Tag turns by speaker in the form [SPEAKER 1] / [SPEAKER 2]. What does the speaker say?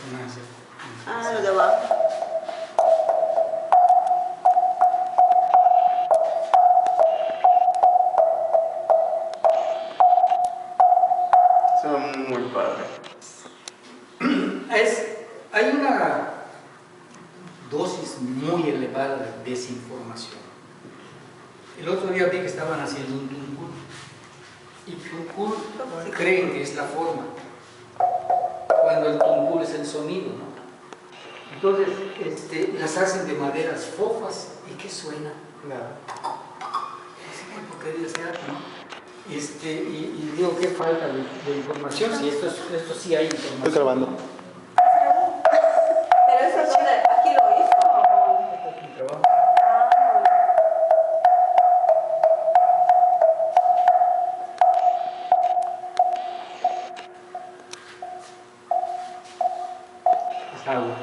[SPEAKER 1] resonancia.
[SPEAKER 2] Ah, lo de abajo.
[SPEAKER 3] Son muy padres.
[SPEAKER 1] Hay una dosis muy elevada de desinformación. El otro día vi que estaban haciendo un tuncul y tuncul creen que es la forma, cuando el tuncul es el sonido, ¿no? Entonces las hacen de maderas fofas y que suena.
[SPEAKER 3] Nada.
[SPEAKER 1] Así que porquería se hace, ¿no? Y digo, qué falta de información, si esto sí hay información.
[SPEAKER 3] Estoy grabando.
[SPEAKER 2] Pero eso es donde, aquí lo hizo.
[SPEAKER 1] Este es mi trabajo. Es agua.